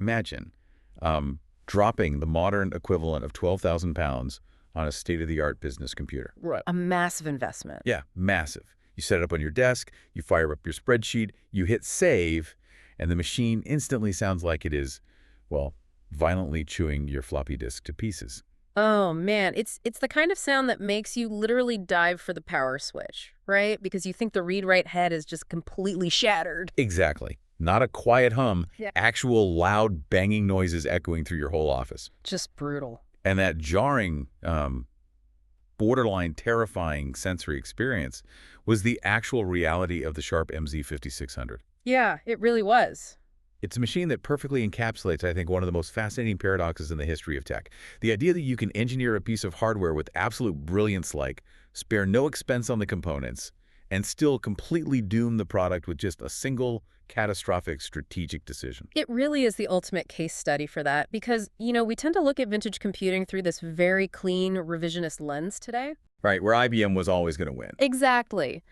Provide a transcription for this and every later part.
Imagine dropping the modern equivalent of 12,000 pounds on a state-of-the-art business computer. Right. A massive investment. Yeah, massive. You set it up on your desk, you fire up your spreadsheet, you hit save, and the machine instantly sounds like it is, well, violently chewing your floppy disk to pieces. Oh, man. It's the kind of sound that makes you literally dive for the power switch, right? Because you think the read-write head is just completely shattered. Exactly. Not a quiet hum, Yeah. actual loud banging noises echoing through your whole office. Just brutal. And that jarring, borderline terrifying sensory experience was the actual reality of the Sharp MZ-5600. Yeah, it really was. It's a machine that perfectly encapsulates, I think, one of the most fascinating paradoxes in the history of tech. The idea that you can engineer a piece of hardware with absolute brilliance, like spare no expense on the components, and still completely doom the product with just a single catastrophic strategic decision. It really is the ultimate case study for that because, we tend to look at vintage computing through this very clean revisionist lens today. Right, where IBM was always going to win. Exactly.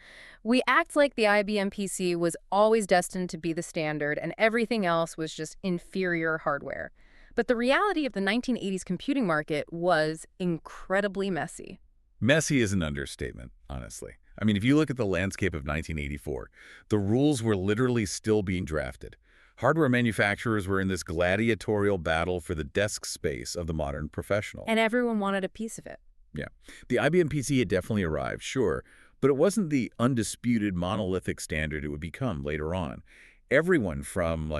We act like the IBM PC was always destined to be the standard and everything else was just inferior hardware. But the reality of the 1980s computing market was incredibly messy. Messy is an understatement, honestly. I mean, if you look at the landscape of 1984, the rules were literally still being drafted. Hardware manufacturers were in this gladiatorial battle for the desk space of the modern professional. And everyone wanted a piece of it. Yeah. The IBM PC had definitely arrived, sure, but it wasn't the undisputed monolithic standard it would become later on. Everyone from,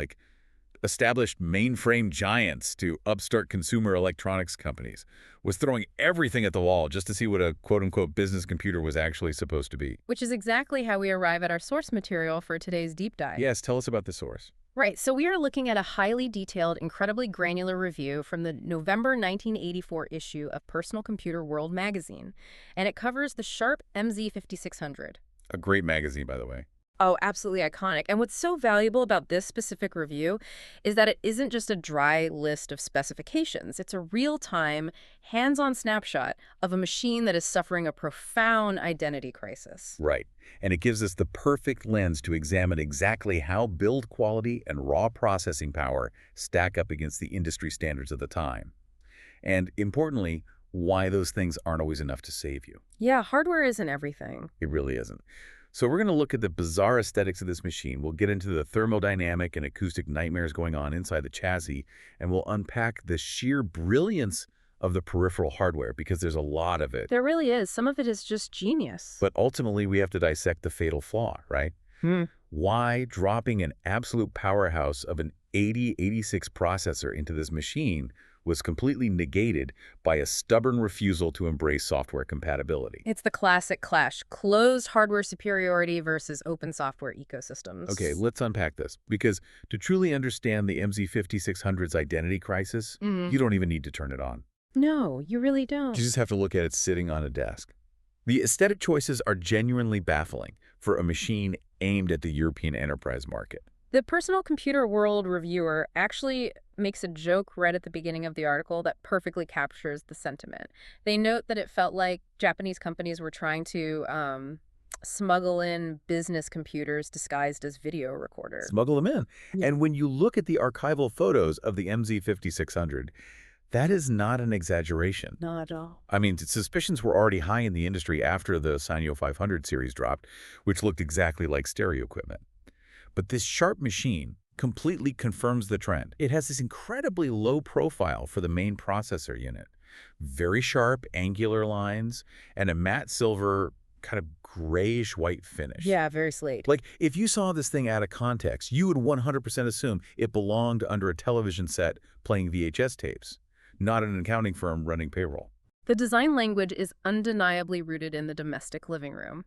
established mainframe giants to upstart consumer electronics companies was throwing everything at the wall just to see what a quote-unquote business computer was actually supposed to be. Which is exactly how we arrive at our source material for today's deep dive. Yes, tell us about the source. Right, so we are looking at a highly detailed, incredibly granular review from the November 1984 issue of Personal Computer World magazine, and it covers the Sharp MZ-5600. A great magazine, by the way. Oh, absolutely iconic. And what's so valuable about this specific review is that it isn't just a dry list of specifications. It's a real-time, hands-on snapshot of a machine that is suffering a profound identity crisis. Right. And it gives us the perfect lens to examine exactly how build quality and raw processing power stack up against the industry standards of the time. And importantly, why those things aren't always enough to save you. Yeah, hardware isn't everything. It really isn't. So we're going to look at the bizarre aesthetics of this machine. We'll get into the thermodynamic and acoustic nightmares going on inside the chassis, and we'll unpack the sheer brilliance of the peripheral hardware, because there's a lot of it. There really is. Some of it is just genius. But ultimately, we have to dissect the fatal flaw, right? Why dropping an absolute powerhouse of an 8086 processor into this machine was completely negated by a stubborn refusal to embrace software compatibility. It's the classic clash, closed hardware superiority versus open software ecosystems. Okay, let's unpack this, because to truly understand the MZ-5600's identity crisis, you don't even need to turn it on. No, you really don't. You just have to look at it sitting on a desk. The aesthetic choices are genuinely baffling for a machine aimed at the European enterprise market. The Personal Computer World reviewer actually makes a joke right at the beginning of the article that perfectly captures the sentiment. They note that it felt like Japanese companies were trying to smuggle in business computers disguised as video recorders. Smuggle them in. Yeah. And when you look at the archival photos of the MZ-5600, that is not an exaggeration. Not at all. I mean, suspicions were already high in the industry after the Sanyo 500 series dropped, which looked exactly like stereo equipment. But this Sharp machine completely confirms the trend. It has this incredibly low profile for the main processor unit. Very sharp, angular lines, and a matte silver, kind of grayish-white finish. Yeah, very slate. Like, if you saw this thing out of context, you would 100% assume it belonged under a television set playing VHS tapes, not an accounting firm running payroll. The design language is undeniably rooted in the domestic living room,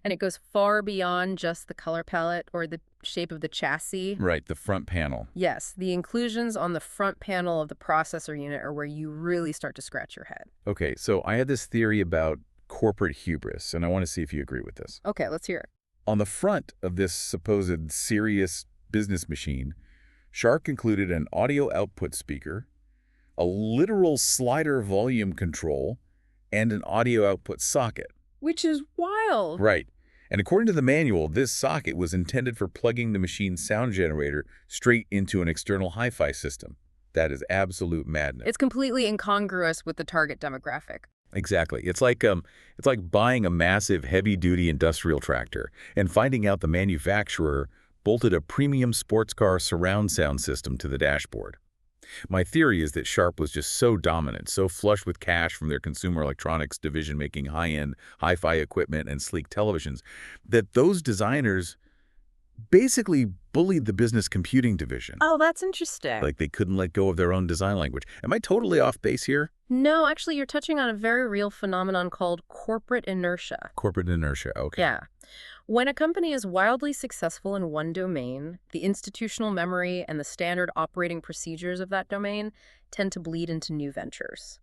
and it goes far beyond just the color palette or the shape of the chassis. Right, the front panel. Yes, the inclusions on the front panel of the processor unit are where you really start to scratch your head. Okay, so I had this theory about corporate hubris, and I want to see if you agree with this. Okay, let's hear it. On the front of this supposed serious business machine, Sharp included an audio output speaker, a literal slider volume control, and an audio output socket. Which is wild. Right. And according to the manual, this socket was intended for plugging the machine's sound generator straight into an external hi-fi system. That is absolute madness. It's completely incongruous with the target demographic. Exactly. It's like buying a massive heavy-duty industrial tractor and finding out the manufacturer bolted a premium sports car surround sound system to the dashboard. My theory is that Sharp was just so dominant, so flush with cash from their consumer electronics division making high-end, hi-fi equipment and sleek televisions, that those designers basically bullied the business computing division. Oh, that's interesting. Like they couldn't let go of their own design language. Am I totally off base here? No, actually, you're touching on a very real phenomenon called corporate inertia. Corporate inertia, okay. Yeah. When a company is wildly successful in one domain, the institutional memory and the standard operating procedures of that domain tend to bleed into new ventures.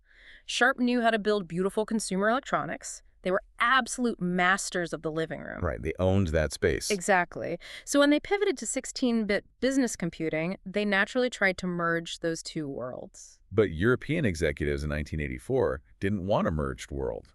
Sharp knew how to build beautiful consumer electronics. They were absolute masters of the living room. Right, they owned that space. Exactly. So when they pivoted to 16-bit business computing, they naturally tried to merge those two worlds. But European executives in 1984 didn't want a merged world.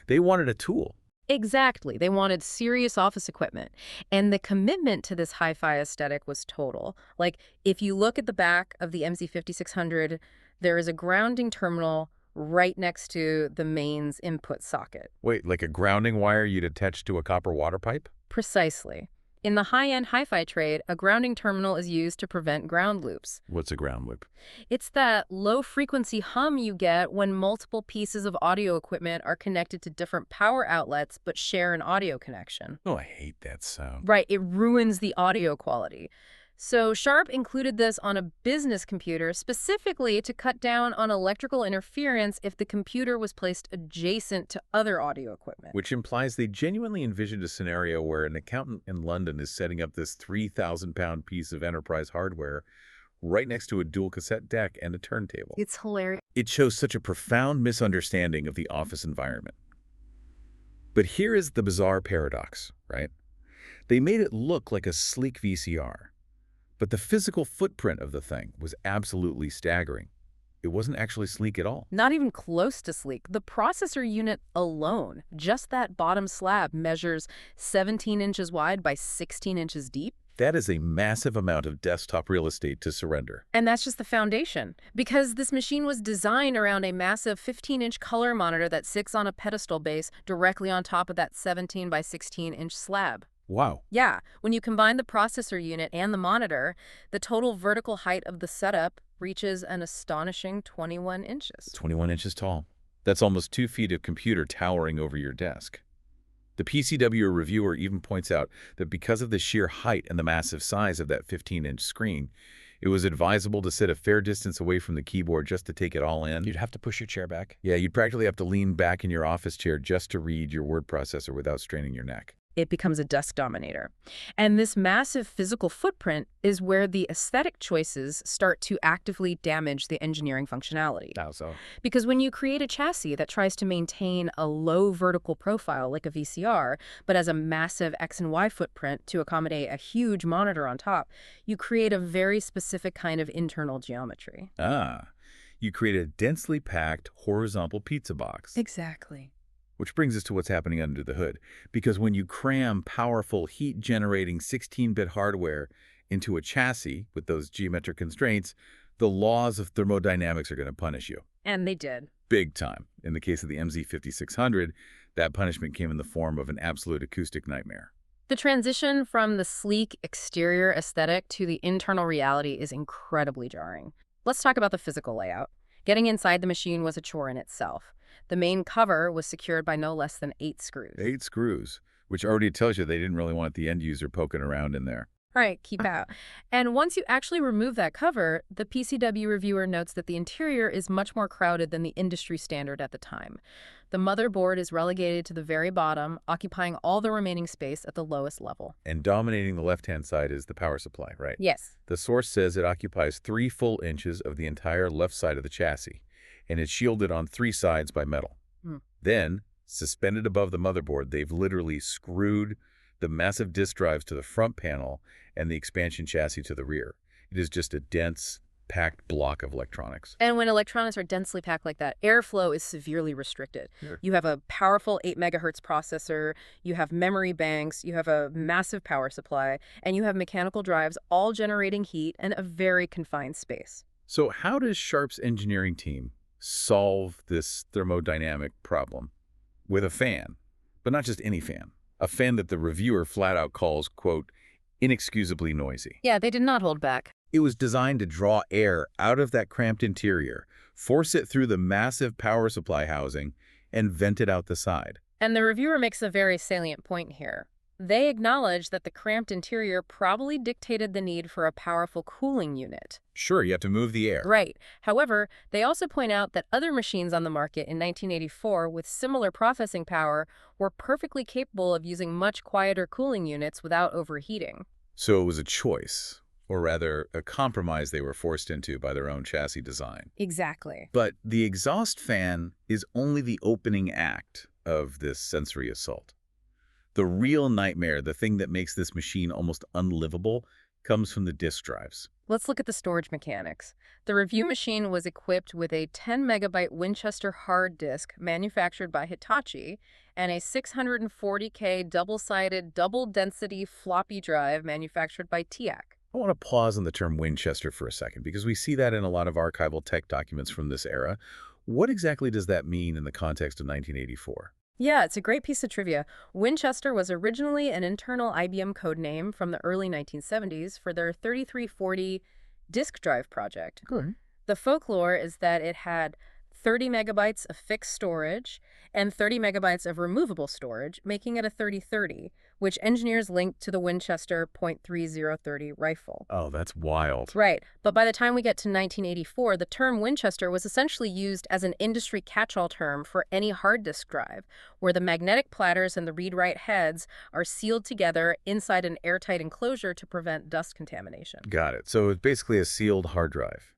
They wanted a tool. Exactly. They wanted serious office equipment. And the commitment to this hi-fi aesthetic was total. Like, if you look at the back of the MZ-5600, there is a grounding terminal right next to the mains input socket. Wait, like a grounding wire you'd attach to a copper water pipe? Precisely. In the high-end hi-fi trade, a grounding terminal is used to prevent ground loops. What's a ground loop? It's that low-frequency hum you get when multiple pieces of audio equipment are connected to different power outlets but share an audio connection. Oh, I hate that sound. Right, it ruins the audio quality. So Sharp included this on a business computer specifically to cut down on electrical interference if the computer was placed adjacent to other audio equipment. Which implies they genuinely envisioned a scenario where an accountant in London is setting up this 3,000-pound piece of enterprise hardware right next to a dual cassette deck and a turntable. It's hilarious. It shows such a profound misunderstanding of the office environment. But here is the bizarre paradox, right? They made it look like a sleek VCR. But the physical footprint of the thing was absolutely staggering. It wasn't actually sleek at all. Not even close to sleek. The processor unit alone, just that bottom slab, measures 17 inches wide by 16 inches deep. That is a massive amount of desktop real estate to surrender. And that's just the foundation. Because this machine was designed around a massive 15-inch color monitor that sits on a pedestal base directly on top of that 17 by 16-inch slab. Wow. Yeah, when you combine the processor unit and the monitor, the total vertical height of the setup reaches an astonishing 21 inches. 21 inches tall. That's almost 2 feet of computer towering over your desk. The PCW reviewer even points out that because of the sheer height and the massive size of that 15-inch screen, it was advisable to sit a fair distance away from the keyboard just to take it all in. You'd have to push your chair back. Yeah, you'd practically have to lean back in your office chair just to read your word processor without straining your neck. It becomes a desk dominator. And this massive physical footprint is where the aesthetic choices start to actively damage the engineering functionality. How so? Because when you create a chassis that tries to maintain a low vertical profile like a VCR, but has a massive X and Y footprint to accommodate a huge monitor on top, you create a very specific kind of internal geometry. Ah, you create a densely packed horizontal pizza box. Exactly. Which brings us to what's happening under the hood. Because when you cram powerful heat-generating 16-bit hardware into a chassis with those geometric constraints, the laws of thermodynamics are going to punish you. And they did. Big time. In the case of the MZ-5600, that punishment came in the form of an absolute acoustic nightmare. The transition from the sleek exterior aesthetic to the internal reality is incredibly jarring. Let's talk about the physical layout. Getting inside the machine was a chore in itself. The main cover was secured by no less than 8 screws. 8 screws, which already tells you they didn't really want the end user poking around in there. Right, keep out. And once you actually remove that cover, the PCW reviewer notes that the interior is much more crowded than the industry standard at the time. The motherboard is relegated to the very bottom, occupying all the remaining space at the lowest level. And dominating the left-hand side is the power supply, right? Yes. The source says it occupies 3 full inches of the entire left side of the chassis, and it's shielded on 3 sides by metal. Then, suspended above the motherboard, they've literally screwed the massive disk drives to the front panel and the expansion chassis to the rear. It is just a dense, packed block of electronics. And when electronics are densely packed like that, airflow is severely restricted. Sure. You have a powerful 8 megahertz processor, you have memory banks, you have a massive power supply, and you have mechanical drives all generating heat in a very confined space. So how does Sharp's engineering team solve this thermodynamic problem? With a fan, but not just any fan. A fan that the reviewer flat out calls, quote, inexcusably noisy. Yeah, they did not hold back. It was designed to draw air out of that cramped interior, force it through the massive power supply housing, and vent it out the side. And the reviewer makes a very salient point here. They acknowledge that the cramped interior probably dictated the need for a powerful cooling unit. Sure, you have to move the air. Right. However, they also point out that other machines on the market in 1984 with similar processing power were perfectly capable of using much quieter cooling units without overheating. So it was a choice, or rather, a compromise they were forced into by their own chassis design. Exactly. But the exhaust fan is only the opening act of this sensory assault. The real nightmare, the thing that makes this machine almost unlivable, comes from the disk drives. Let's look at the storage mechanics. The review machine was equipped with a 10 megabyte Winchester hard disk manufactured by Hitachi and a 640K double-sided, double-density floppy drive manufactured by TEAC. I want to pause on the term Winchester for a second because we see that in a lot of archival tech documents from this era. What exactly does that mean in the context of 1984? Yeah, it's a great piece of trivia. Winchester was originally an internal IBM code name from the early 1970s for their 3340 disk drive project. Good. The folklore is that it had 30 megabytes of fixed storage and 30 megabytes of removable storage, making it a 3030, which engineers linked to the Winchester .3030 rifle. Oh, that's wild. Right, but by the time we get to 1984, the term Winchester was essentially used as an industry catch-all term for any hard disk drive, where the magnetic platters and the read-write heads are sealed together inside an airtight enclosure to prevent dust contamination. Got it. So it's basically a sealed hard drive.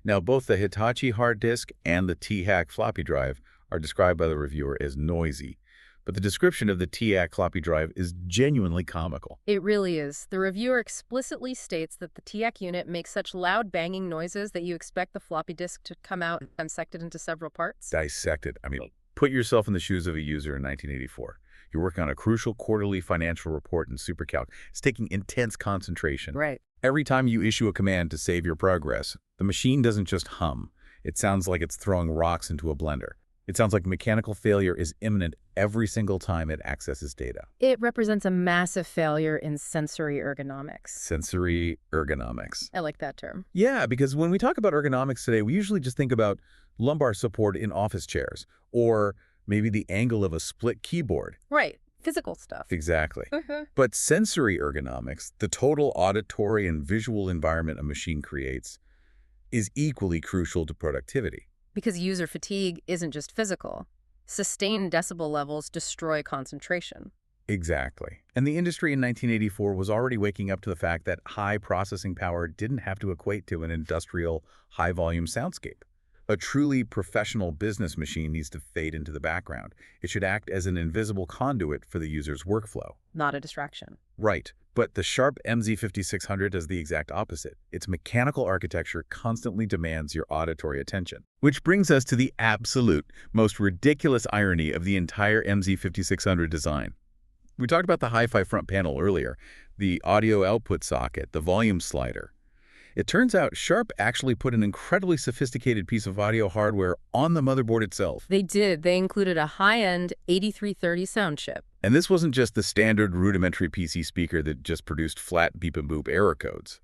Now, both the Hitachi hard disk and the TEAC floppy drive are described by the reviewer as noisy, but the description of the TEAC floppy drive is genuinely comical. It really is. The reviewer explicitly states that the TEAC unit makes such loud banging noises that you expect the floppy disk to come out dissected into several parts. Dissected. I mean, put yourself in the shoes of a user in 1984. You're working on a crucial quarterly financial report in SuperCalc. It's taking intense concentration. Right. Every time you issue a command to save your progress, the machine doesn't just hum. It sounds like it's throwing rocks into a blender. It sounds like mechanical failure is imminent every single time it accesses data. It represents a massive failure in sensory ergonomics. Sensory ergonomics. I like that term. Yeah, because when we talk about ergonomics today, we usually just think about lumbar support in office chairs, or maybe the angle of a split keyboard. Right. Physical stuff. Exactly. But sensory ergonomics, the total auditory and visual environment a machine creates, is equally crucial to productivity. Because user fatigue isn't just physical. Sustained decibel levels destroy concentration. Exactly. And the industry in 1984 was already waking up to the fact that high processing power didn't have to equate to an industrial, high-volume soundscape. A truly professional business machine needs to fade into the background. It should act as an invisible conduit for the user's workflow. Not a distraction. Right. But the Sharp MZ-5600 does the exact opposite. Its mechanical architecture constantly demands your auditory attention. Which brings us to the absolute, most ridiculous irony of the entire MZ-5600 design. We talked about the hi-fi front panel earlier, the audio output socket, the volume slider. It turns out Sharp actually put an incredibly sophisticated piece of audio hardware on the motherboard itself. They did. They included a high-end 8330 sound chip. And this wasn't just the standard rudimentary PC speaker that just produced flat beep-and-boop error codes.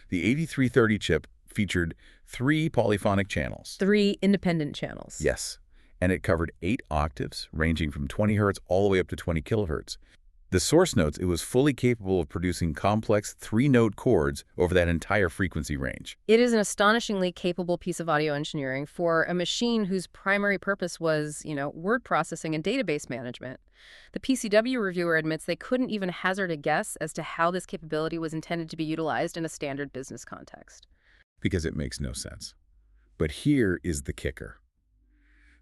The 8330 chip featured 3 polyphonic channels. 3 independent channels. Yes, and it covered 8 octaves, ranging from 20 Hz all the way up to 20 kHz. The source notes, it was fully capable of producing complex 3-note chords over that entire frequency range. It is an astonishingly capable piece of audio engineering for a machine whose primary purpose was, word processing and database management. The PCW reviewer admits they couldn't even hazard a guess as to how this capability was intended to be utilized in a standard business context. Because it makes no sense. But here is the kicker.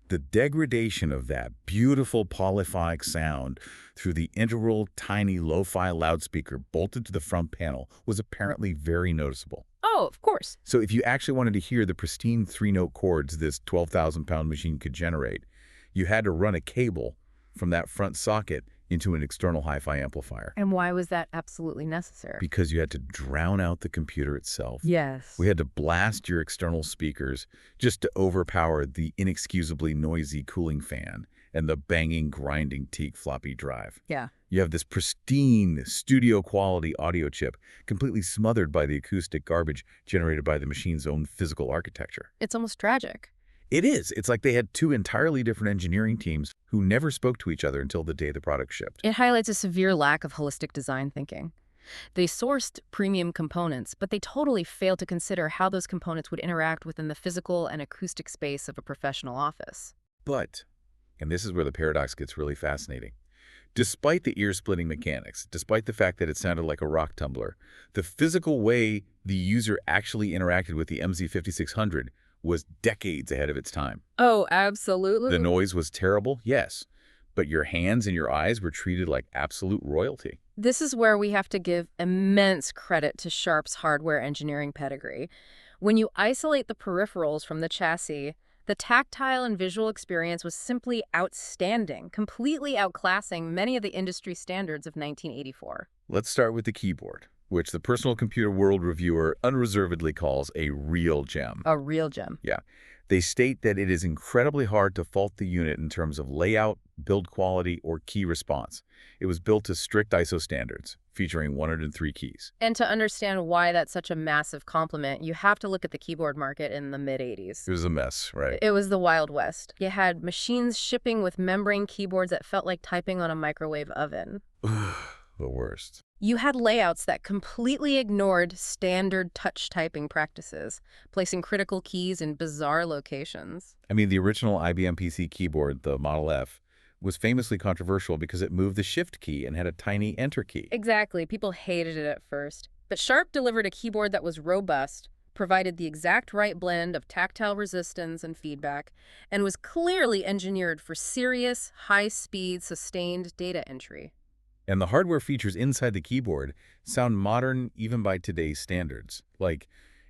The degradation of that beautiful polyphonic sound through the integral tiny lo-fi loudspeaker bolted to the front panel was apparently very noticeable. Oh, of course. So if you actually wanted to hear the pristine three-note chords this 12,000-pound machine could generate, you had to run a cable from that front socket into an external hi-fi amplifier. And why was that absolutely necessary? Because you had to drown out the computer itself. Yes. We had to blast your external speakers just to overpower the inexcusably noisy cooling fan and the banging, grinding TEAC floppy drive. Yeah. You have this pristine, studio-quality audio chip completely smothered by the acoustic garbage generated by the machine's own physical architecture. It's almost tragic. It is. It's like they had two entirely different engineering teams who never spoke to each other until the day the product shipped. It highlights a severe lack of holistic design thinking. They sourced premium components, but they totally failed to consider how those components would interact within the physical and acoustic space of a professional office. But, and this is where the paradox gets really fascinating, despite the ear-splitting mechanics, despite the fact that it sounded like a rock tumbler, the physical way the user actually interacted with the MZ-5600 was decades ahead of its time. Oh, absolutely. The noise was terrible, yes, but your hands and your eyes were treated like absolute royalty. This is where we have to give immense credit to Sharp's hardware engineering pedigree. When you isolate the peripherals from the chassis, the tactile and visual experience was simply outstanding, completely outclassing many of the industry standards of 1984. Let's start with the keyboard, which the Personal Computer World reviewer unreservedly calls a real gem. A real gem. Yeah. They state that it is incredibly hard to fault the unit in terms of layout, build quality, or key response. It was built to strict ISO standards, featuring 103 keys. And to understand why that's such a massive compliment, you have to look at the keyboard market in the mid-80s. It was a mess, right? It was the Wild West. You had machines shipping with membrane keyboards that felt like typing on a microwave oven. The worst. You had layouts that completely ignored standard touch typing practices, placing critical keys in bizarre locations. I mean, the original IBM PC keyboard, the Model F, was famously controversial because it moved the Shift key and had a tiny Enter key. Exactly. People hated it at first. But Sharp delivered a keyboard that was robust, provided the exact right blend of tactile resistance and feedback, and was clearly engineered for serious, high-speed, sustained data entry. And the hardware features inside the keyboard sound modern even by today's standards. Like,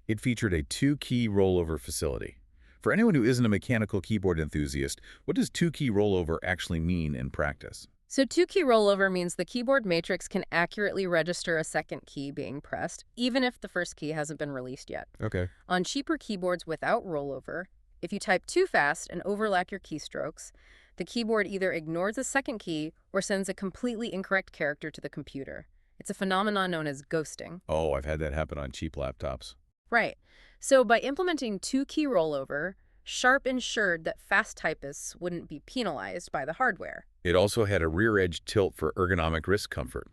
it featured a two-key rollover facility. For anyone who isn't a mechanical keyboard enthusiast, what does two-key rollover actually mean in practice? So two-key rollover means the keyboard matrix can accurately register a second key being pressed, even if the first key hasn't been released yet. Okay. On cheaper keyboards without rollover, if you type too fast and overlap your keystrokes, the keyboard either ignores the second key or sends a completely incorrect character to the computer. It's a phenomenon known as ghosting. Oh, I've had that happen on cheap laptops. Right. So by implementing two-key rollover, Sharp ensured that fast typists wouldn't be penalized by the hardware. It also had a rear-edge tilt for ergonomic wrist comfort.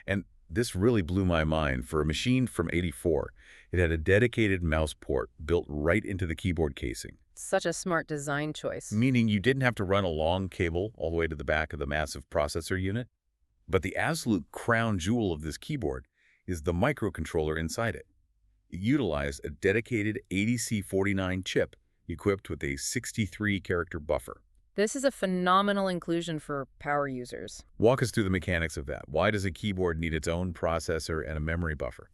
And this really blew my mind. For a machine from '84, it had a dedicated mouse port built right into the keyboard casing. Such a smart design choice. Meaning you didn't have to run a long cable all the way to the back of the massive processor unit. But the absolute crown jewel of this keyboard is the microcontroller inside it. It utilized a dedicated ADC49 chip equipped with a 63-character buffer. This is a phenomenal inclusion for power users. Walk us through the mechanics of that. Why does a keyboard need its own processor and a memory buffer?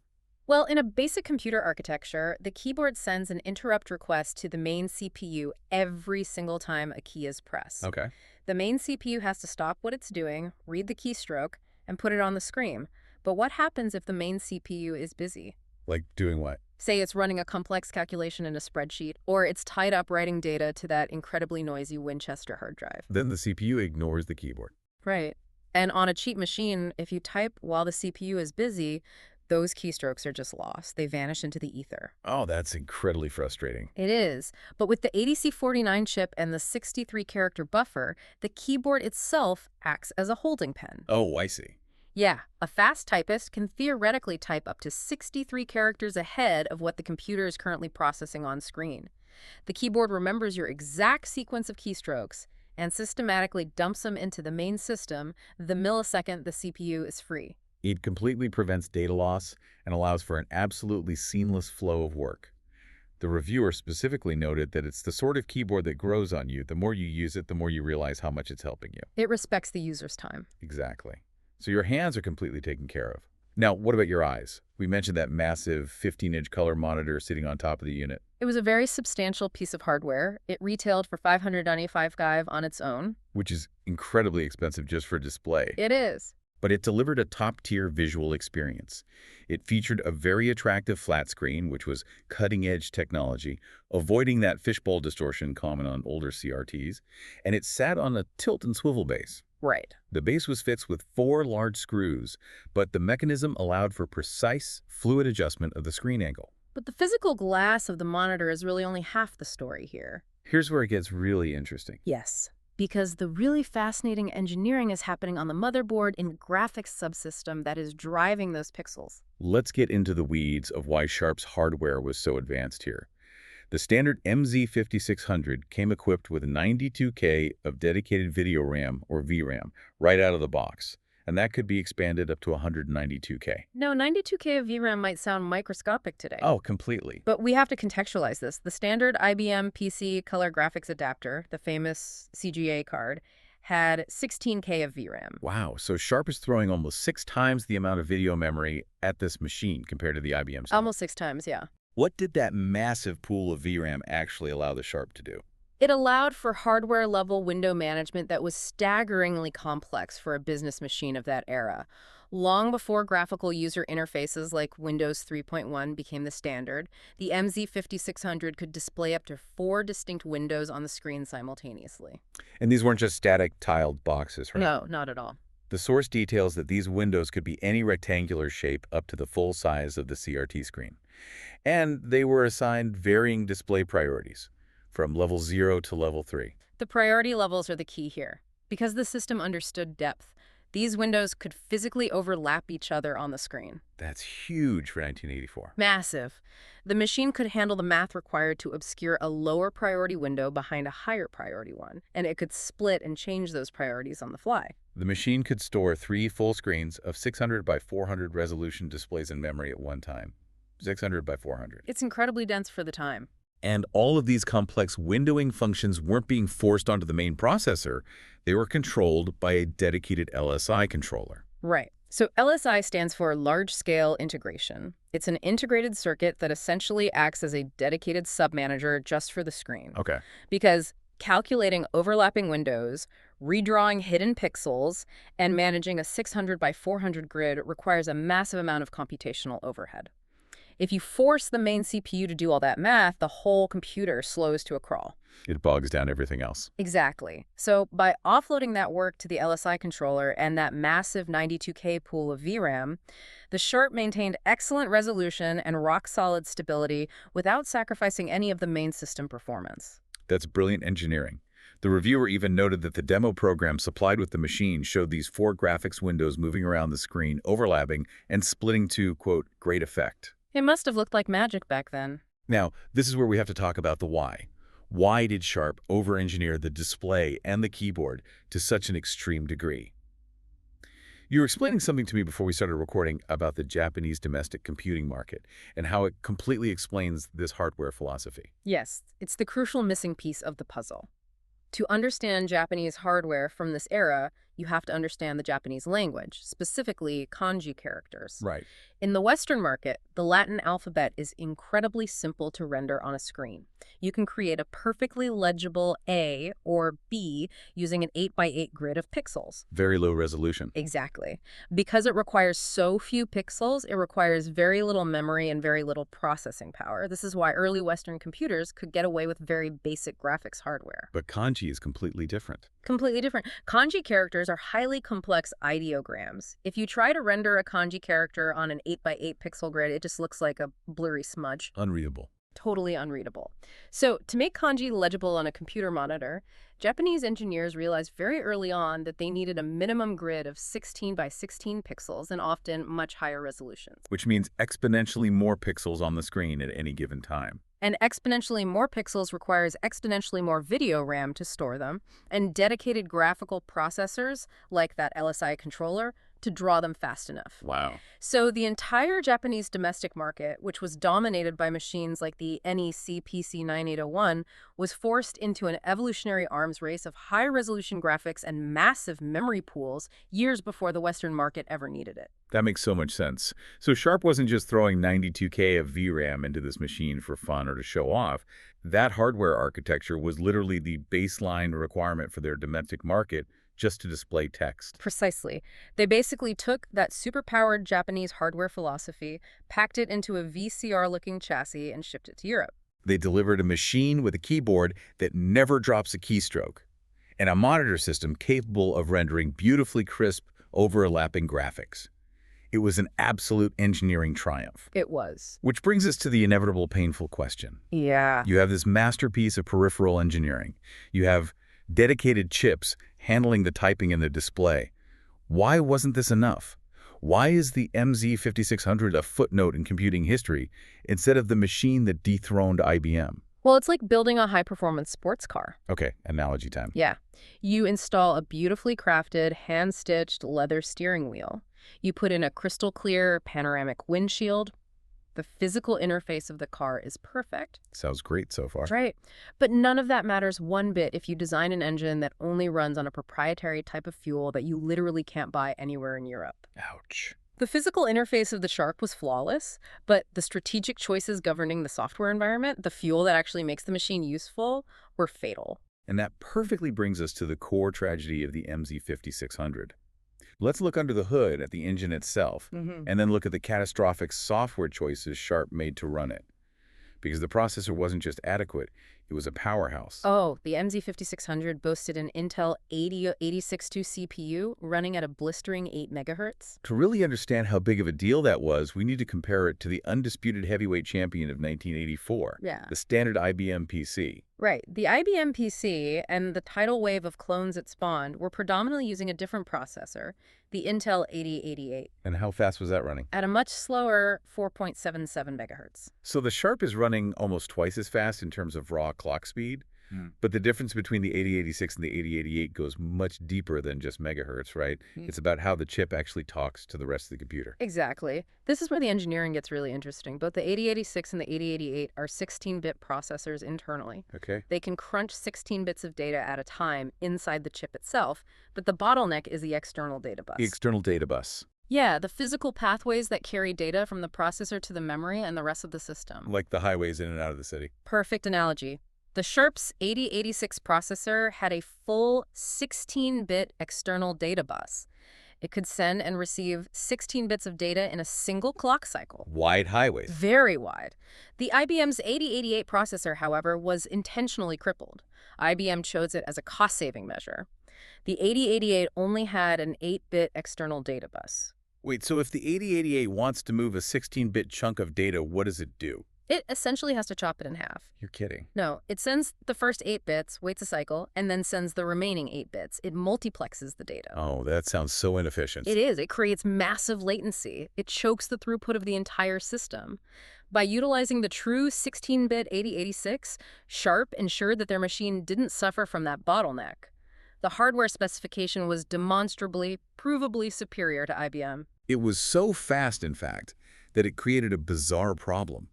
Well, in a basic computer architecture, the keyboard sends an interrupt request to the main CPU every single time a key is pressed. Okay. The main CPU has to stop what it's doing, read the keystroke, and put it on the screen. But what happens if the main CPU is busy? Like doing what? Say it's running a complex calculation in a spreadsheet, or it's tied up writing data to that incredibly noisy Winchester hard drive. Then the CPU ignores the keyboard. Right. And on a cheap machine, if you type while the CPU is busy, those keystrokes are just lost. They vanish into the ether. Oh, that's incredibly frustrating. It is. But with the ADC49 chip and the 63-character buffer, the keyboard itself acts as a holding pen. Oh, I see. Yeah, a fast typist can theoretically type up to 63 characters ahead of what the computer is currently processing on screen. The keyboard remembers your exact sequence of keystrokes and systematically dumps them into the main system the millisecond the CPU is free. It completely prevents data loss and allows for an absolutely seamless flow of work. The reviewer specifically noted that it's the sort of keyboard that grows on you. The more you use it, the more you realize how much it's helping you. It respects the user's time. Exactly. So your hands are completely taken care of. Now, what about your eyes? We mentioned that massive 15-inch color monitor sitting on top of the unit, It was a very substantial piece of hardware. It retailed for $595 on its own. which is incredibly expensive just for display. It is. But it delivered a top-tier visual experience. It featured a very attractive flat screen, which was cutting-edge technology, avoiding that fishbowl distortion common on older CRTs, and it sat on a tilt and swivel base. Right. The base was fixed with 4 large screws, but the mechanism allowed for precise, fluid adjustment of the screen angle. But the physical glass of the monitor is really only half the story here. Here's where it gets really interesting. Yes, because the really fascinating engineering is happening on the motherboard and graphics subsystem that is driving those pixels. Let's get into the weeds of why Sharp's hardware was so advanced here. The standard MZ-5600 came equipped with 92K of dedicated video RAM, or VRAM, right out of the box, and that could be expanded up to 192K. No, 92K of VRAM might sound microscopic today. Oh, completely. But we have to contextualize this. The standard IBM PC color graphics adapter, the famous CGA card, had 16K of VRAM. Wow, so Sharp is throwing almost 6 times the amount of video memory at this machine compared to the IBM system. Almost 6 times, yeah. What did that massive pool of VRAM actually allow the Sharp to do? It allowed for hardware-level window management that was staggeringly complex for a business machine of that era. Long before graphical user interfaces like Windows 3.1 became the standard, the MZ-5600 could display up to 4 distinct windows on the screen simultaneously. And these weren't just static tiled boxes, right? No, not at all. The source details that these windows could be any rectangular shape up to the full size of the CRT screen. And they were assigned varying display priorities, from level 0 to level 3. The priority levels are the key here. Because the system understood depth, these windows could physically overlap each other on the screen. That's huge for 1984. Massive. The machine could handle the math required to obscure a lower priority window behind a higher priority one, and it could split and change those priorities on the fly. The machine could store 3 full screens of 600 by 400 resolution displays in memory at one time. 600 by 400. It's incredibly dense for the time. And all of these complex windowing functions weren't being forced onto the main processor. They were controlled by a dedicated LSI controller. Right. So LSI stands for large-scale integration. It's an integrated circuit that essentially acts as a dedicated submanager just for the screen. Okay. Because calculating overlapping windows, redrawing hidden pixels, and managing a 600 by 400 grid requires a massive amount of computational overhead. If you force the main CPU to do all that math, the whole computer slows to a crawl. It bogs down everything else. Exactly. So by offloading that work to the LSI controller and that massive 92K pool of VRAM, the Sharp maintained excellent resolution and rock-solid stability without sacrificing any of the main system performance. That's brilliant engineering. The reviewer even noted that the demo program supplied with the machine showed these 4 graphics windows moving around the screen, overlapping, and splitting to, quote, great effect. It must have looked like magic back then. Now, this is where we have to talk about the why. Why did Sharp over-engineer the display and the keyboard to such an extreme degree? You were explaining something to me before we started recording about the Japanese domestic computing market and how it completely explains this hardware philosophy. Yes, it's the crucial missing piece of the puzzle. To understand Japanese hardware from this era, you have to understand the Japanese language, specifically kanji characters. Right. In the Western market, the Latin alphabet is incredibly simple to render on a screen. You can create a perfectly legible A or B using an 8x8 grid of pixels. Very low resolution. Exactly. Because it requires so few pixels, it requires very little memory and very little processing power. This is why early Western computers could get away with very basic graphics hardware. But kanji is completely different. Completely different. Kanji characters are highly complex ideograms. If you try to render a kanji character on an 8x8 pixel grid, it just looks like a blurry smudge. Unreadable. Totally unreadable. So to make kanji legible on a computer monitor, Japanese engineers realized very early on that they needed a minimum grid of 16 by 16 pixels and often much higher resolutions. Which means exponentially more pixels on the screen at any given time. And exponentially more pixels requires exponentially more video RAM to store them, and dedicated graphical processors, like that LSI controller, to draw them fast enough. Wow. So the entire Japanese domestic market, which was dominated by machines like the NEC PC-9801, was forced into an evolutionary arms race of high-resolution graphics and massive memory pools years before the Western market ever needed it. That makes so much sense. So Sharp wasn't just throwing 92K of VRAM into this machine for fun or to show off. That hardware architecture was literally the baseline requirement for their domestic market just to display text. Precisely. They basically took that superpowered Japanese hardware philosophy, packed it into a VCR-looking chassis, and shipped it to Europe. They delivered a machine with a keyboard that never drops a keystroke, and a monitor system capable of rendering beautifully crisp, overlapping graphics. It was an absolute engineering triumph. It was. Which brings us to the inevitable painful question. Yeah. You have this masterpiece of peripheral engineering. You have dedicated chips handling the typing in the display. Why wasn't this enough? Why is the MZ-5600 a footnote in computing history instead of the machine that dethroned IBM? Well, it's like building a high-performance sports car. Okay, analogy time. Yeah. You install a beautifully crafted, hand-stitched leather steering wheel. You put in a crystal-clear panoramic windshield. The physical interface of the car is perfect. Sounds great so far. Right. But none of that matters one bit if you design an engine that only runs on a proprietary type of fuel that you literally can't buy anywhere in Europe. Ouch. The physical interface of the Sharp was flawless, but the strategic choices governing the software environment, the fuel that actually makes the machine useful, were fatal. And that perfectly brings us to the core tragedy of the MZ-5600. Let's look under the hood at the engine itself, and then look at the catastrophic software choices Sharp made to run it. Because the processor wasn't just adequate, it was a powerhouse. Oh, the MZ-5600 boasted an Intel 8086-2 CPU running at a blistering 8 megahertz. To really understand how big of a deal that was, we need to compare it to the undisputed heavyweight champion of 1984, the standard IBM PC. Right. The IBM PC and the tidal wave of clones it spawned were predominantly using a different processor, the Intel 8088. And how fast was that running? At a much slower 4.77 megahertz. So the Sharp is running almost twice as fast in terms of raw clock speed, but the difference between the 8086 and the 8088 goes much deeper than just megahertz, right? It's about how the chip actually talks to the rest of the computer. Exactly. This is where the engineering gets really interesting. Both the 8086 and the 8088 are 16-bit processors internally. Okay. They can crunch 16 bits of data at a time inside the chip itself, but the bottleneck is the external data bus. The external data bus. Yeah, the physical pathways that carry data from the processor to the memory and the rest of the system. Like the highways in and out of the city. Perfect analogy. The Sharp's 8086 processor had a full 16-bit external data bus. It could send and receive 16 bits of data in a single clock cycle. Wide highways. Very wide. The IBM's 8088 processor, however, was intentionally crippled. IBM chose it as a cost-saving measure. The 8088 only had an 8-bit external data bus. Wait, so if the 8088 wants to move a 16-bit chunk of data, what does it do? It essentially has to chop it in half. You're kidding. No, it sends the first 8 bits, waits a cycle, and then sends the remaining 8 bits. It multiplexes the data. Oh, that sounds so inefficient. It is. It creates massive latency. It chokes the throughput of the entire system. By utilizing the true 16-bit 8086, Sharp ensured that their machine didn't suffer from that bottleneck. The hardware specification was demonstrably, provably superior to IBM. It was so fast, in fact, that it created a bizarre problem.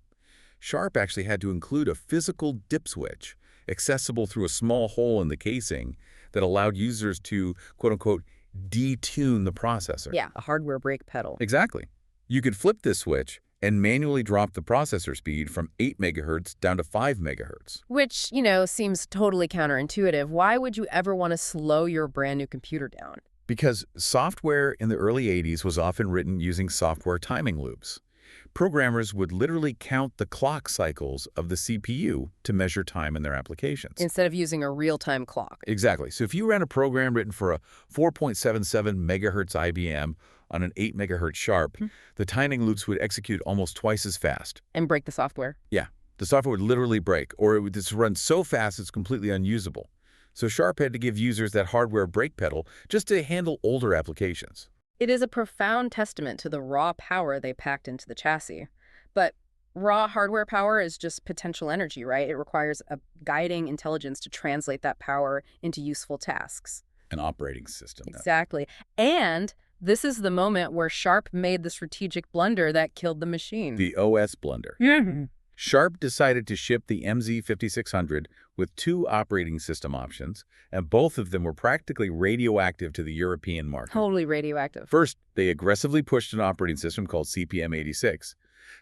Sharp actually had to include a physical dip switch, accessible through a small hole in the casing, that allowed users to, quote-unquote, detune the processor. Yeah, a hardware brake pedal. Exactly. You could flip this switch and manually drop the processor speed from 8 megahertz down to 5 megahertz. Which, seems totally counterintuitive. Why would you ever want to slow your brand new computer down? Because software in the early 80s was often written using software timing loops. Programmers would literally count the clock cycles of the CPU to measure time in their applications. Instead of using a real-time clock. Exactly. So if you ran a program written for a 4.77 megahertz IBM on an 8 megahertz Sharp, the timing loops would execute almost twice as fast. And break the software. Yeah. The software would literally break, or it would just run so fast it's completely unusable. So Sharp had to give users that hardware brake pedal just to handle older applications. It is a profound testament to the raw power they packed into the chassis. But raw hardware power is just potential energy, right? It requires a guiding intelligence to translate that power into useful tasks. An operating system. Exactly. And This is the moment where Sharp made the strategic blunder that killed the machine. The OS blunder. Sharp decided to ship the MZ-5600 with 2 operating system options, and both of them were practically radioactive to the European market. Totally radioactive. First, they aggressively pushed an operating system called CPM86.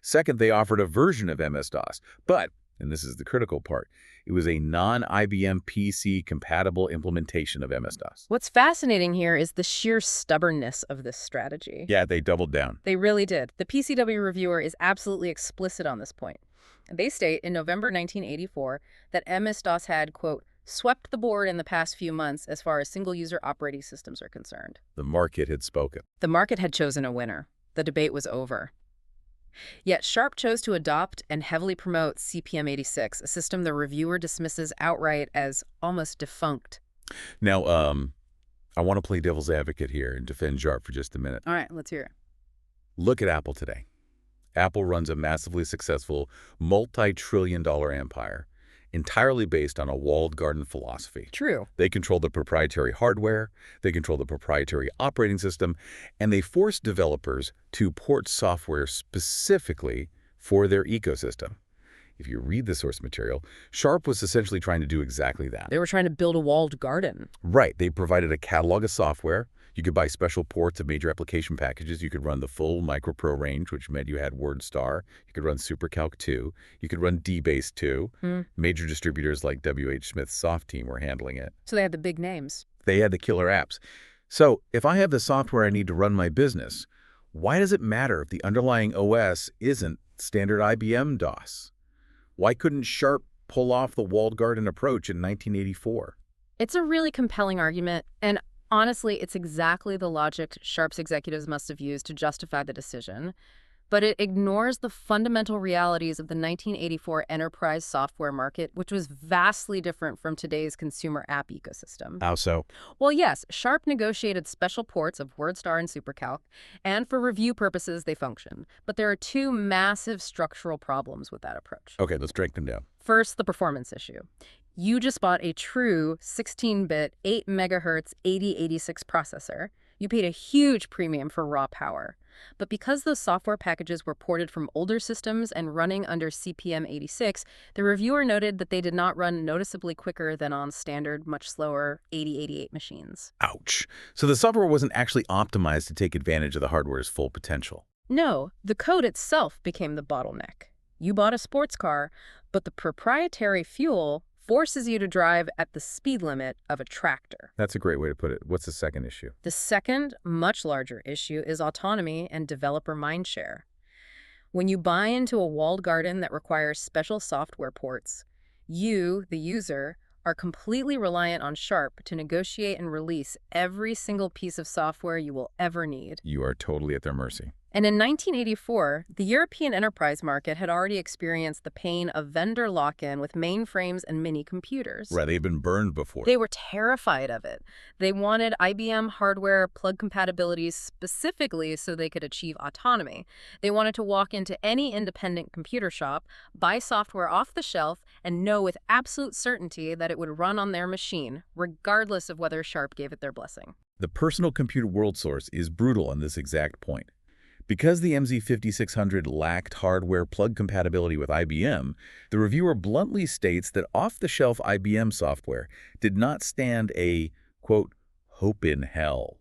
Second, they offered a version of MS-DOS, but, and this is the critical part, it was a non-IBM PC compatible implementation of MS-DOS. What's fascinating here is the sheer stubbornness of this strategy. Yeah, they doubled down. They really did. The PCW reviewer is absolutely explicit on this point. They state in November 1984 that MS-DOS had, quote, swept the board in the past few months as far as single-user operating systems are concerned. The market had spoken. The market had chosen a winner. The debate was over. Yet Sharp chose to adopt and heavily promote CPM86, a system the reviewer dismisses outright as almost defunct. Now, I want to play devil's advocate here and defend Sharp for just a minute. All right, let's hear it. Look at Apple today. Apple runs a massively successful, multi-trillion-dollar empire, entirely based on a walled garden philosophy. True. They control the proprietary hardware, they control the proprietary operating system, and they force developers to port software specifically for their ecosystem. If you read the source material, Sharp was essentially trying to do exactly that. They were trying to build a walled garden. Right. They provided a catalog of software. You could buy special ports of major application packages. You could run the full MicroPro range, which meant you had WordStar. You could run SuperCalc 2. You could run DBase 2. Major distributors like W.H. Smith's Soft Team were handling it. So they had the big names. They had the killer apps. So if I have the software I need to run my business, why does it matter if the underlying OS isn't standard IBM DOS? Why couldn't Sharp pull off the walled garden approach in 1984? It's a really compelling argument, and honestly, it's exactly the logic Sharp's executives must have used to justify the decision. But it ignores the fundamental realities of the 1984 enterprise software market, which was vastly different from today's consumer app ecosystem. How so? Well, yes, Sharp negotiated special ports of WordStar and SuperCalc, and for review purposes, they function. But there are 2 massive structural problems with that approach. Okay, let's break them down. First, the performance issue. You just bought a true 16-bit, 8 megahertz 8086 processor. You paid a huge premium for raw power. But because those software packages were ported from older systems and running under CPM86, the reviewer noted that they did not run noticeably quicker than on standard, much slower 8088 machines. Ouch. So the software wasn't actually optimized to take advantage of the hardware's full potential. No, the code itself became the bottleneck. You bought a sports car, but the proprietary fuel forces you to drive at the speed limit of a tractor. That's a great way to put it. What's the second issue? The second, much larger issue is autonomy and developer mindshare. When you buy into a walled garden that requires special software ports, you, the user, are completely reliant on Sharp to negotiate and release every single piece of software you will ever need. You are totally at their mercy. And in 1984, the European enterprise market had already experienced the pain of vendor lock-in with mainframes and mini-computers. Right, they had been burned before. They were terrified of it. They wanted IBM hardware plug compatibility specifically so they could achieve autonomy. They wanted to walk into any independent computer shop, buy software off the shelf, and know with absolute certainty that it would run on their machine, regardless of whether Sharp gave it their blessing. The personal computer world source is brutal on this exact point. Because the MZ-5600 lacked hardware plug compatibility with IBM, the reviewer bluntly states that off-the-shelf IBM software did not stand a, quote, hope in hell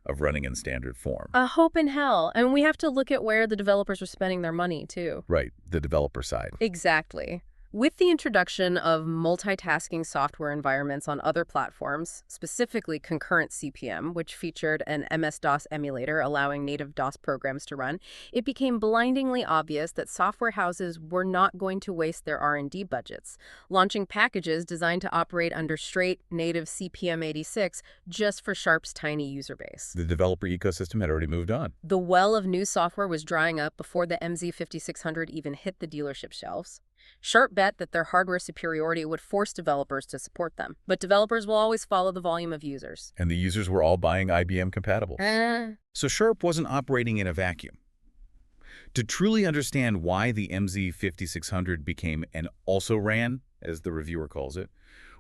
of running in standard form. A hope in hell. And we have to look at where the developers were spending their money, too. Right, the developer side. Exactly. With the introduction of multitasking software environments on other platforms, specifically concurrent CPM, which featured an MS-DOS emulator allowing native DOS programs to run, it became blindingly obvious that software houses were not going to waste their R&D budgets, launching packages designed to operate under straight native CPM86 just for Sharp's tiny user base. The developer ecosystem had already moved on. The well of new software was drying up before the MZ-5600 even hit the dealership shelves. Sharp bet that their hardware superiority would force developers to support them. But developers will always follow the volume of users. And the users were all buying IBM compatible. So Sharp wasn't operating in a vacuum. To truly understand why the MZ-5600 became an also-ran, as the reviewer calls it,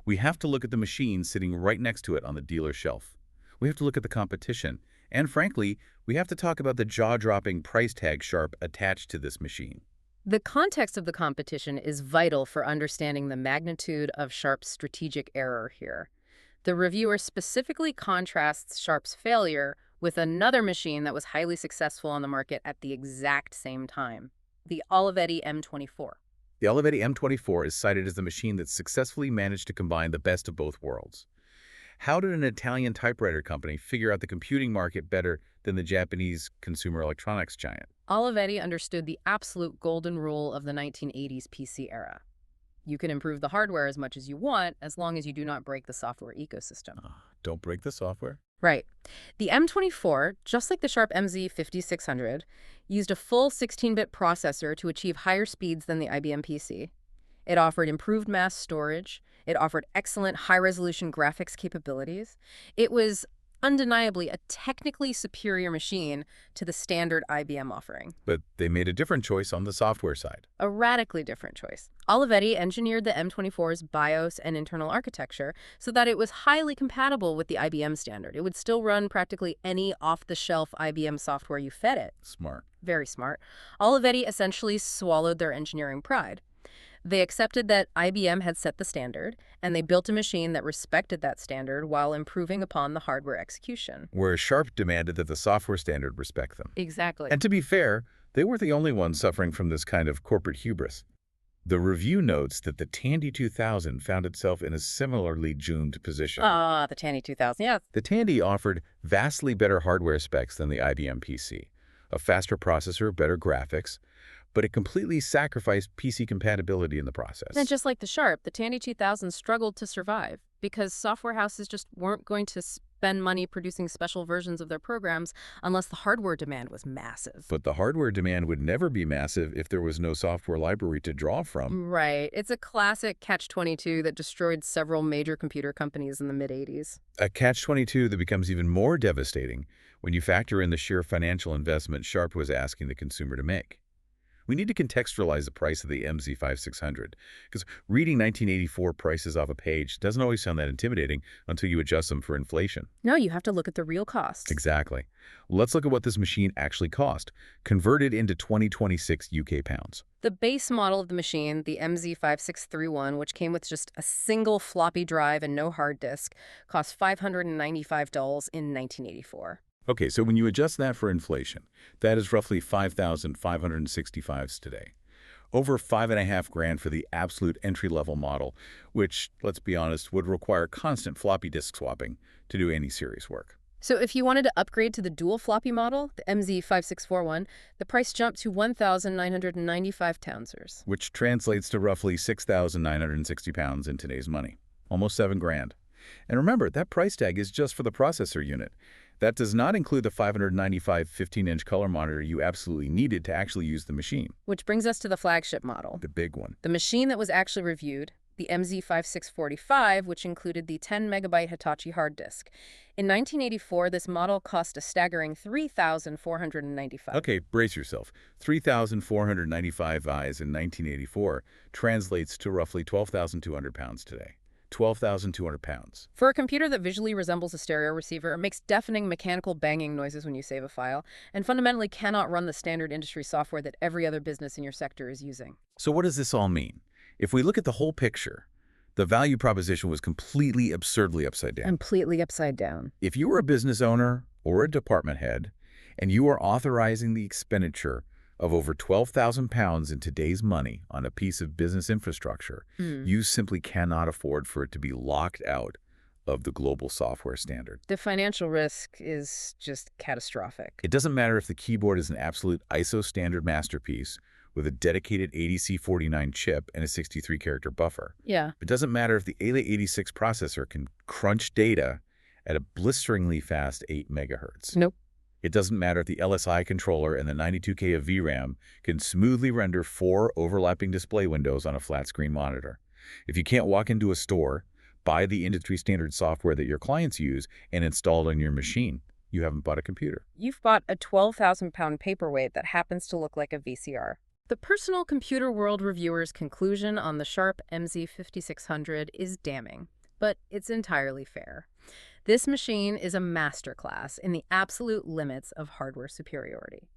we have to look at the machine sitting right next to it on the dealer shelf. We have to look at the competition And frankly, we have to talk about the jaw-dropping price tag Sharp attached to this machine. The context of the competition is vital for understanding the magnitude of Sharp's strategic error here. The reviewer specifically contrasts Sharp's failure with another machine that was highly successful on the market at the exact same time, the Olivetti M24. The Olivetti M24 is cited as the machine that successfully managed to combine the best of both worlds. How did an Italian typewriter company figure out the computing market better than the Japanese consumer electronics giant? Olivetti understood the absolute golden rule of the 1980s PC era. You can improve the hardware as much as you want, as long as you do not break the software ecosystem. Don't break the software? Right. The M24, just like the Sharp MZ-5600, used a full 16-bit processor to achieve higher speeds than the IBM PC. It offered improved mass storage. It offered excellent high-resolution graphics capabilities. It was undeniably a technically superior machine to the standard IBM offering. But they made a different choice on the software side. A radically different choice. Olivetti engineered the M24's BIOS and internal architecture so that it was highly compatible with the IBM standard. It would still run practically any off-the-shelf IBM software you fed it. Smart. Very smart. Olivetti essentially swallowed their engineering pride. They accepted that IBM had set the standard, and they built a machine that respected that standard while improving upon the hardware execution. Whereas Sharp demanded that the software standard respect them. Exactly. And to be fair, they weren't the only ones suffering from this kind of corporate hubris. The review notes that the Tandy 2000 found itself in a similarly doomed position. The Tandy 2000, yeah. The Tandy offered vastly better hardware specs than the IBM PC, a faster processor, better graphics, but it completely sacrificed PC compatibility in the process. And just like the Sharp, the Tandy 2000 struggled to survive because software houses just weren't going to spend money producing special versions of their programs unless the hardware demand was massive. But the hardware demand would never be massive if there was no software library to draw from. Right. It's a classic catch-22 that destroyed several major computer companies in the mid-'80s. A catch-22 that becomes even more devastating when you factor in the sheer financial investment Sharp was asking the consumer to make. We need to contextualize the price of the MZ-5600, because reading 1984 prices off a page doesn't always sound that intimidating until you adjust them for inflation. No, you have to look at the real cost. Exactly. Let's look at what this machine actually cost, converted into 2026 UK pounds. The base model of the machine, the MZ-5631, which came with just a single floppy drive and no hard disk, cost $595 in 1984. Okay, so when you adjust that for inflation, that is roughly 5,565s today. Over $5,500 for the absolute entry-level model, which, let's be honest, would require constant floppy disk swapping to do any serious work. So if you wanted to upgrade to the dual floppy model, the MZ-5641, the price jumped to 1,995 townsers. Which translates to roughly 6,960 pounds in today's money. Almost $7,000. And remember, that price tag is just for the processor unit. That does not include the 595 15-inch color monitor you absolutely needed to actually use the machine. Which brings us to the flagship model. The big one. The machine that was actually reviewed, the MZ-5645, which included the 10-megabyte Hitachi hard disk. In 1984, this model cost a staggering $3,495. Okay, brace yourself. 3,495 eyes in 1984 translates to roughly 12,200 pounds today. 12,200 pounds. For a computer that visually resembles a stereo receiver, it makes deafening mechanical banging noises when you save a file, and fundamentally cannot run the standard industry software that every other business in your sector is using. So what does this all mean? If we look at the whole picture, the value proposition was completely absurdly upside down. Completely upside down. If you were a business owner or a department head, and you are authorizing the expenditure of over 12,000 pounds in today's money on a piece of business infrastructure, you simply cannot afford for it to be locked out of the global software standard. The financial risk is just catastrophic. It doesn't matter if the keyboard is an absolute ISO standard masterpiece with a dedicated ADC49 chip and a 63-character buffer. Yeah. It doesn't matter if the AILA86 processor can crunch data at a blisteringly fast 8 megahertz. Nope. It doesn't matter if the LSI controller and the 92K of VRAM can smoothly render 4 overlapping display windows on a flat-screen monitor. If you can't walk into a store, buy the industry-standard software that your clients use, and install it on your machine, you haven't bought a computer. You've bought a 12,000-pound paperweight that happens to look like a VCR. The Personal Computer World Reviewer's conclusion on the Sharp MZ-5600 is damning. but it's entirely fair. This machine is a masterclass in the absolute limits of hardware superiority.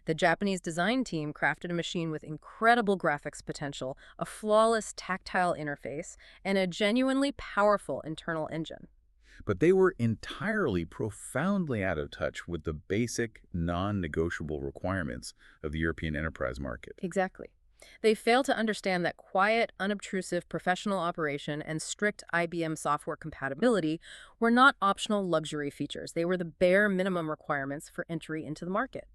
The Japanese design team crafted a machine with incredible graphics potential, a flawless tactile interface, and a genuinely powerful internal engine. But they were entirely, profoundly out of touch with the basic, non-negotiable requirements of the European enterprise market. Exactly. They fail to understand that quiet, unobtrusive professional operation and strict IBM software compatibility were not optional luxury features. They were the bare minimum requirements for entry into the market.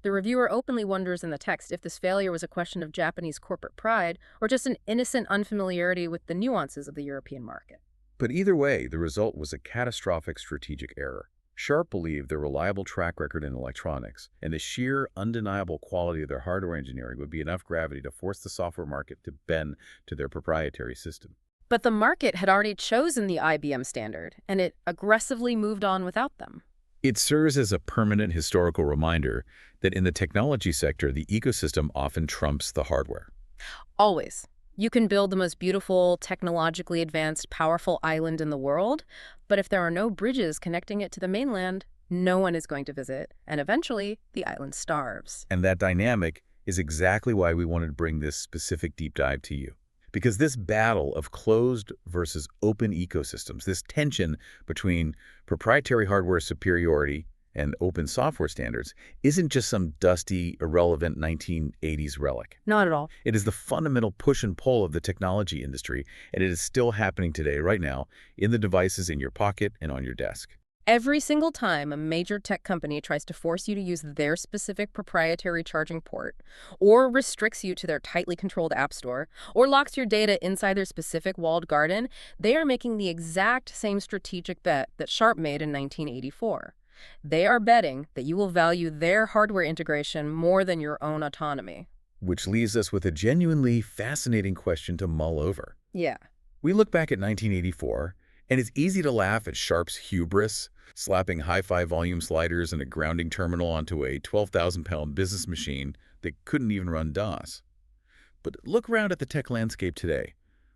The reviewer openly wonders in the text if this failure was a question of Japanese corporate pride or just an innocent unfamiliarity with the nuances of the European market. But either way, the result was a catastrophic strategic error. Sharp believed their reliable track record in electronics and the sheer, undeniable quality of their hardware engineering would be enough gravity to force the software market to bend to their proprietary system. But the market had already chosen the IBM standard, and it aggressively moved on without them. It serves as a permanent historical reminder that in the technology sector, the ecosystem often trumps the hardware. Always. You can build the most beautiful, technologically advanced, powerful island in the world, but if there are no bridges connecting it to the mainland, no one is going to visit, and eventually, the island starves. And that dynamic is exactly why we wanted to bring this specific deep dive to you. Because this battle of closed versus open ecosystems, this tension between proprietary hardware superiority and open software standards, isn't just some dusty, irrelevant 1980s relic. Not at all. It is the fundamental push and pull of the technology industry, and it is still happening today, right now, in the devices in your pocket and on your desk. Every single time a major tech company tries to force you to use their specific proprietary charging port, or restricts you to their tightly controlled app store, or locks your data inside their specific walled garden, they are making the exact same strategic bet that Sharp made in 1984. They are betting that you will value their hardware integration more than your own autonomy. Which leaves us with a genuinely fascinating question to mull over. Yeah. We look back at 1984, and it's easy to laugh at Sharp's hubris, slapping hi-fi volume sliders and a grounding terminal onto a 12,000-pound business machine that couldn't even run DOS. But look around at the tech landscape today.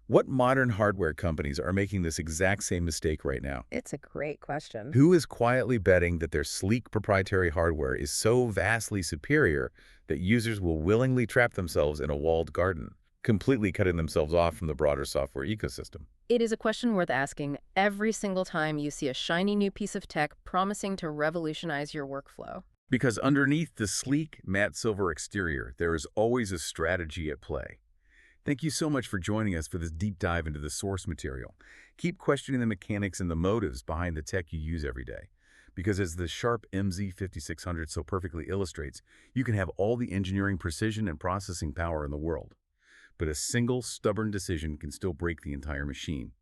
What modern hardware companies are making this exact same mistake right now? It's a great question. Who is quietly betting that their sleek proprietary hardware is so vastly superior that users will willingly trap themselves in a walled garden, completely cutting themselves off from the broader software ecosystem? It is a question worth asking every single time you see a shiny new piece of tech promising to revolutionize your workflow. Because underneath the sleek, matte silver exterior, there is always a strategy at play. Thank you so much for joining us for this deep dive into the source material. Keep questioning the mechanics and the motives behind the tech you use every day. Because as the Sharp MZ-5600 so perfectly illustrates, you can have all the engineering precision and processing power in the world. But a single stubborn decision can still break the entire machine.